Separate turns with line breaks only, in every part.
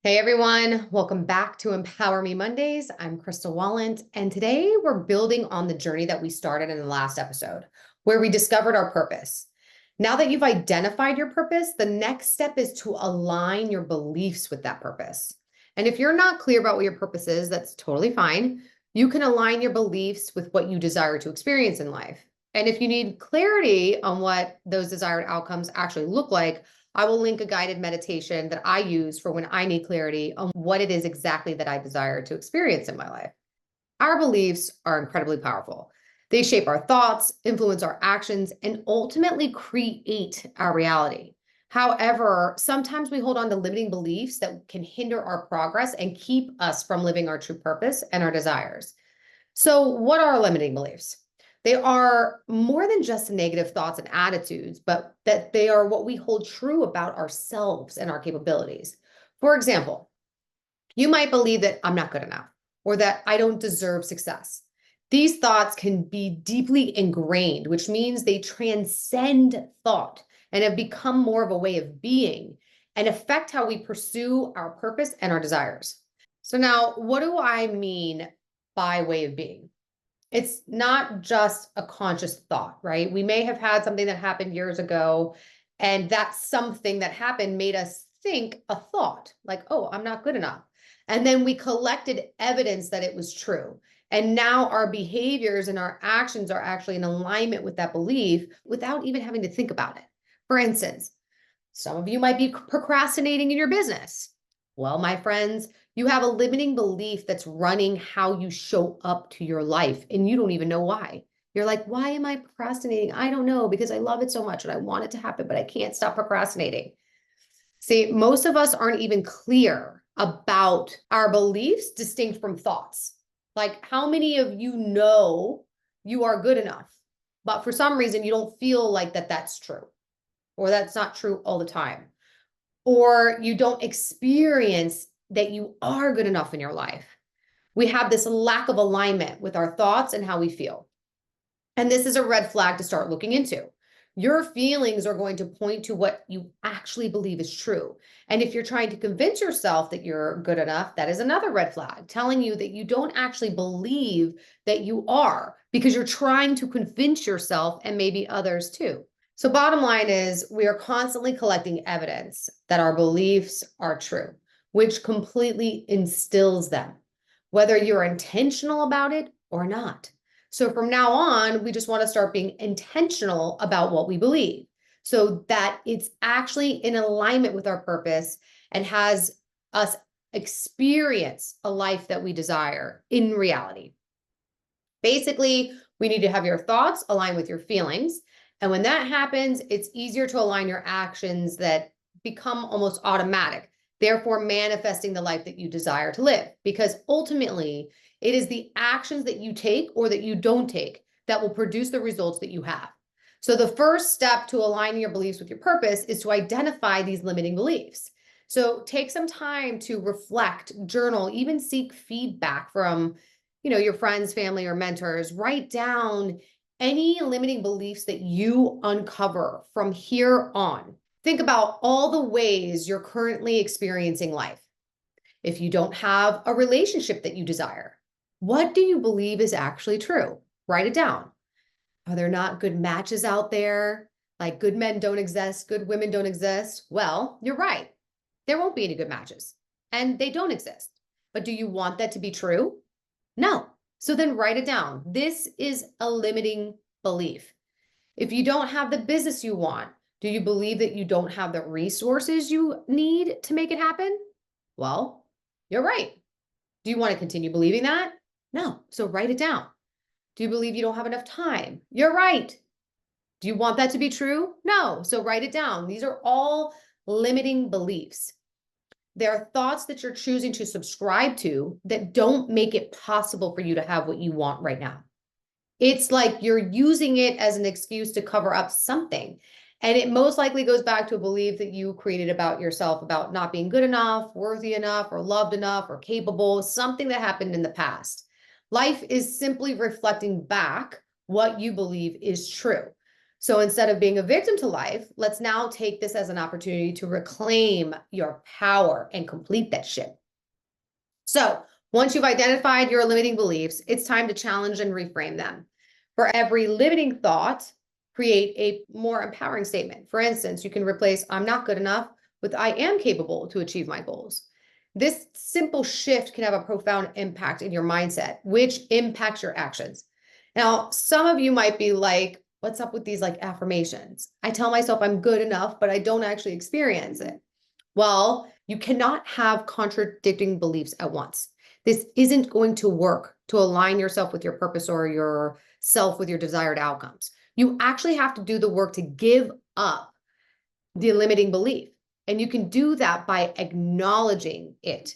Hey everyone, welcome back to Empower Me Mondays. I'm Crystal Walent, and today we're building on the journey that we started in the last episode, where we discovered our purpose. Now that you've identified your purpose, the next step is to align your beliefs with that purpose. And if you're not clear about what your purpose is, that's totally fine. You can align your beliefs with what you desire to experience in life. And if you need clarity on what those desired outcomes actually look like, I will link a guided meditation that I use for when I need clarity on what it is exactly that I desire to experience in my life. Our beliefs are incredibly powerful. They shape our thoughts, influence our actions, and ultimately create our reality. However, sometimes we hold on to limiting beliefs that can hinder our progress and keep us from living our true purpose and our desires. So, what are limiting beliefs? They are more than just negative thoughts and attitudes, but that they are what we hold true about ourselves and our capabilities. For example, you might believe that I'm not good enough or that I don't deserve success. These thoughts can be deeply ingrained, which means they transcend thought and have become more of a way of being and affect how we pursue our purpose and our desires. So, now what do I mean by way of being? It's not just a conscious thought, right? We may have had something that happened years ago, and that something that happened made us think a thought like, oh, I'm not good enough. And then we collected evidence that it was true. And now our behaviors and our actions are actually in alignment with that belief without even having to think about it. For instance, some of you might be procrastinating in your business. Well, my friends, you have a limiting belief that's running how you show up to your life, and you don't even know why. You're like, why am I procrastinating? I don't know, because I love it so much and I want it to happen, but I can't stop procrastinating. See, most of us aren't even clear about our beliefs distinct from thoughts. Like, how many of you know you are good enough, but for some reason you don't feel like that's true, or that's not true all the time? Or you don't experience that you are good enough in your life. We have this lack of alignment with our thoughts and how we feel. And this is a red flag to start looking into. Your feelings are going to point to what you actually believe is true. And if you're trying to convince yourself that you're good enough, that is another red flag, telling you that you don't actually believe that you are, because you're trying to convince yourself and maybe others too. So bottom line is, we are constantly collecting evidence that our beliefs are true, which completely instills them, whether you're intentional about it or not. So from now on, we just want to start being intentional about what we believe so that it's actually in alignment with our purpose and has us experience a life that we desire in reality. Basically, we need to have your thoughts align with your feelings. And when that happens, it's easier to align your actions that become almost automatic, therefore manifesting the life that you desire to live. Because ultimately, it is the actions that you take or that you don't take that will produce the results that you have. So the first step to aligning your beliefs with your purpose is to identify these limiting beliefs. So take some time to reflect, journal, even seek feedback from your friends, family, or mentors. Write down any limiting beliefs that you uncover from here on. Think about all the ways you're currently experiencing life. If you don't have a relationship that you desire, what do you believe is actually true? Write it down. Are there not good matches out there? Like, good men don't exist, good women don't exist? Well, you're right. There won't be any good matches, and they don't exist. But do you want that to be true? No. So then write it down. This is a limiting belief. If you don't have the business you want, do you believe that you don't have the resources you need to make it happen? Well, you're right. Do you want to continue believing that? No. So write it down. Do you believe you don't have enough time? You're right. Do you want that to be true? No. So write it down. These are all limiting beliefs. There are thoughts that you're choosing to subscribe to that don't make it possible for you to have what you want right now. It's like you're using it as an excuse to cover up something. And it most likely goes back to a belief that you created about yourself, about not being good enough, worthy enough, or loved enough, or capable, something that happened in the past. Life is simply reflecting back what you believe is true. So instead of being a victim to life, let's now take this as an opportunity to reclaim your power and complete that shit. So once you've identified your limiting beliefs, it's time to challenge and reframe them. For every limiting thought, create a more empowering statement. For instance, you can replace "I'm not good enough" with "I am capable to achieve my goals." This simple shift can have a profound impact in your mindset, which impacts your actions. Now, some of you might be like, what's up with these like affirmations? I tell myself I'm good enough, but I don't actually experience it. Well, you cannot have contradicting beliefs at once. This isn't going to work to align yourself with your purpose or yourself with your desired outcomes. You actually have to do the work to give up the limiting belief. And you can do that by acknowledging it.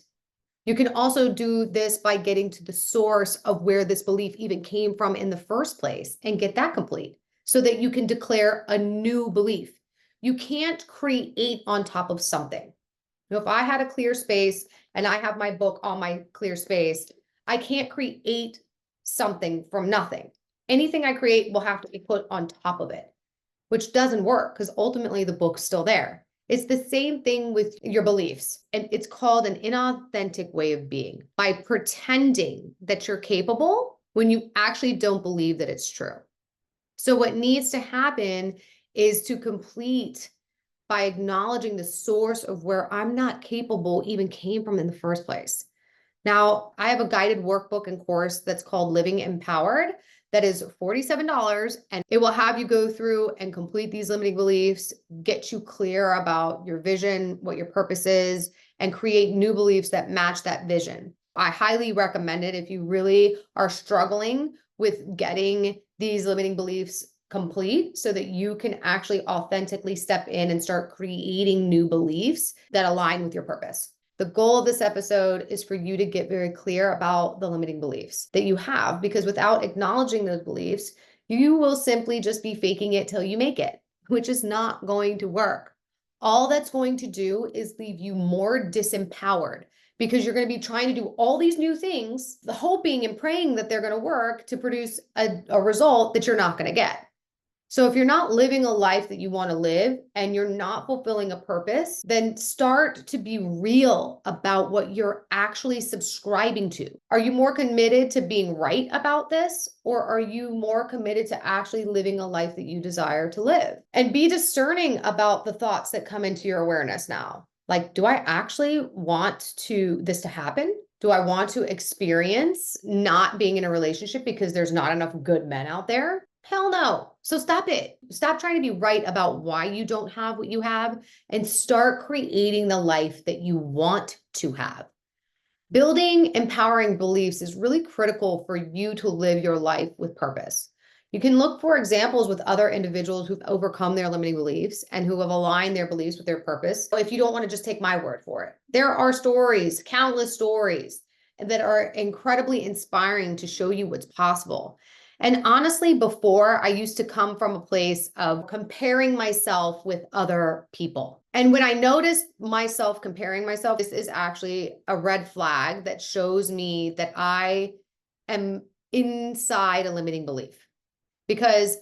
You can also do this by getting to the source of where this belief even came from in the first place and get that complete so that you can declare a new belief. You can't create on top of something. If I had a clear space and I have my book on my clear space, I can't create something from nothing. Anything I create will have to be put on top of it, which doesn't work because ultimately the book's still there. It's the same thing with your beliefs, and it's called an inauthentic way of being by pretending that you're capable when you actually don't believe that it's true. So what needs to happen is to complete by acknowledging the source of where I'm not capable even came from in the first place. Now, I have a guided workbook and course that's called Living Empowered that is $47, and it will have you go through and complete these limiting beliefs, get you clear about your vision, what your purpose is, and create new beliefs that match that vision. I highly recommend it if you really are struggling with getting these limiting beliefs complete so that you can actually authentically step in and start creating new beliefs that align with your purpose. The goal of this episode is for you to get very clear about the limiting beliefs that you have, because without acknowledging those beliefs, you will simply just be faking it till you make it, which is not going to work. All that's going to do is leave you more disempowered because you're going to be trying to do all these new things, hoping and praying that they're going to work to produce a result that you're not going to get. So if you're not living a life that you want to live and you're not fulfilling a purpose, then start to be real about what you're actually subscribing to. Are you more committed to being right about this, or are you more committed to actually living a life that you desire to live? And be discerning about the thoughts that come into your awareness now. Like, do I actually want this to happen? Do I want to experience not being in a relationship because there's not enough good men out there? Hell no. So stop it. Stop trying to be right about why you don't have what you have and start creating the life that you want to have. Building empowering beliefs is really critical for you to live your life with purpose. You can look for examples with other individuals who've overcome their limiting beliefs and who have aligned their beliefs with their purpose. If you don't want to just take my word for it, there are stories, countless stories that are incredibly inspiring to show you what's possible. And honestly, before I used to come from a place of comparing myself with other people. And when I noticed myself comparing myself, this is actually a red flag that shows me that I am inside a limiting belief, because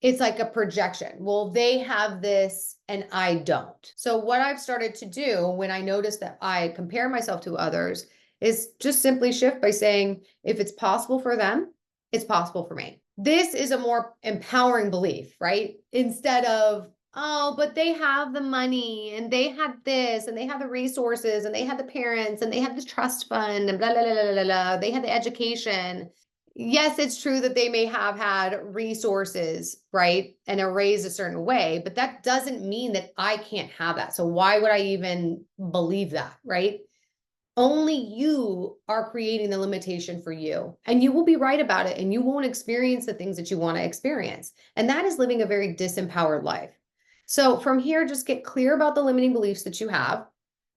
it's like a projection. Well, they have this and I don't. So what I've started to do when I notice that I compare myself to others is just simply shift by saying, if it's possible for them, it's possible for me. This is a more empowering belief, right? Instead of, oh, but they have the money and they had this and they have the resources and they had the parents and they had the trust fund and blah, blah, blah, blah, blah, blah. They had the education. Yes, it's true that they may have had resources, right? And are raised a certain way, but that doesn't mean that I can't have that. So why would I even believe that, right? Only you are creating the limitation for you, and you will be right about it, and you won't experience the things that you want to experience. And that is living a very disempowered life. So from here, just get clear about the limiting beliefs that you have.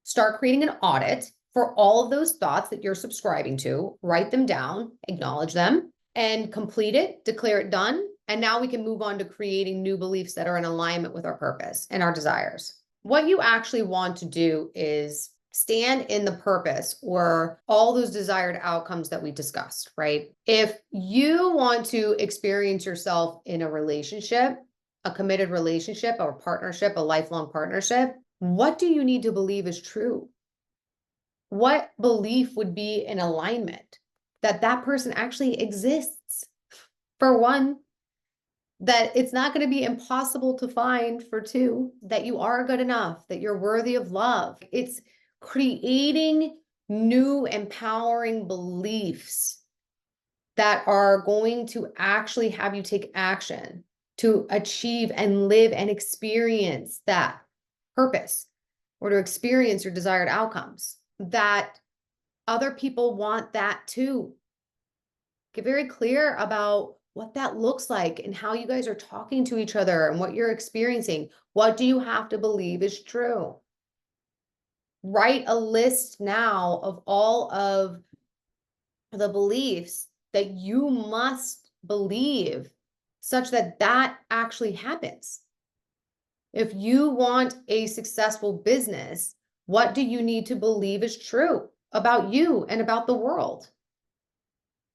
Start creating an audit for all of those thoughts that you're subscribing to. Write them down, acknowledge them, and complete it, declare it done. And now we can move on to creating new beliefs that are in alignment with our purpose and our desires. What you actually want to do is stand in the purpose or all those desired outcomes that we discussed, right? If you want to experience yourself in a relationship a committed relationship or partnership, a lifelong partnership, what do you need to believe is true? What belief would be in alignment that that person actually exists? For one, that it's not going to be impossible to find. For two, that you are good enough, that you're worthy of love. It's creating new empowering beliefs that are going to actually have you take action to achieve and live and experience that purpose, or to experience your desired outcomes, that other people want that too. Get very clear about what that looks like and how you guys are talking to each other and what you're experiencing. What do you have to believe is true? Write a list now of all of the beliefs that you must believe such that that actually happens. If you want a successful business, what do you need to believe is true about you and about the world?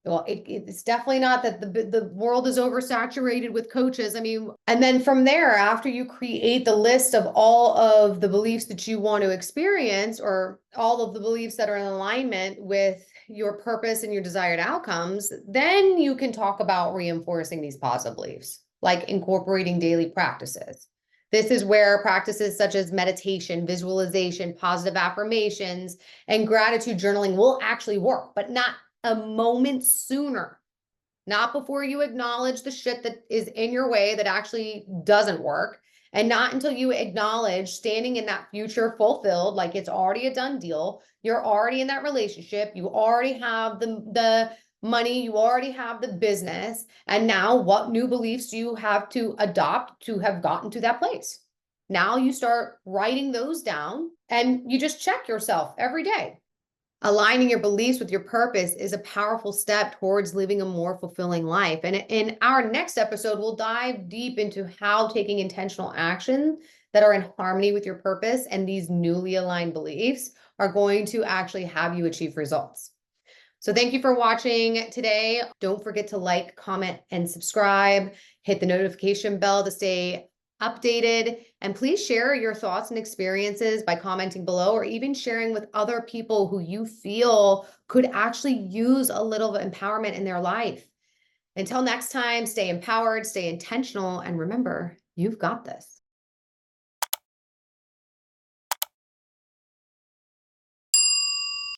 Well, it's definitely not that the world is oversaturated with coaches. I mean, and then from there, after you create the list of all of the beliefs that you want to experience, or all of the beliefs that are in alignment with your purpose and your desired outcomes, then you can talk about reinforcing these positive beliefs, like incorporating daily practices. This is where practices such as meditation, visualization, positive affirmations, and gratitude journaling will actually work, but not a moment sooner. Not before you acknowledge the shit that is in your way that actually doesn't work, and not until you acknowledge standing in that future fulfilled, like it's already a done deal. You're already in that relationship. You already have the money. You already have the business. And now what new beliefs do you have to adopt to have gotten to that place? Now you start writing those down and you just check yourself every day. Aligning your beliefs with your purpose is a powerful step towards living a more fulfilling life. And in our next episode, we'll dive deep into how taking intentional action that are in harmony with your purpose and these newly aligned beliefs are going to actually have you achieve results. So thank you for watching today. Don't forget to like, comment, and subscribe. Hit the notification bell to stay updated, and please share your thoughts and experiences by commenting below, or even sharing with other people who you feel could actually use a little empowerment in their life. Until next time, stay empowered, stay intentional, and remember, you've got this.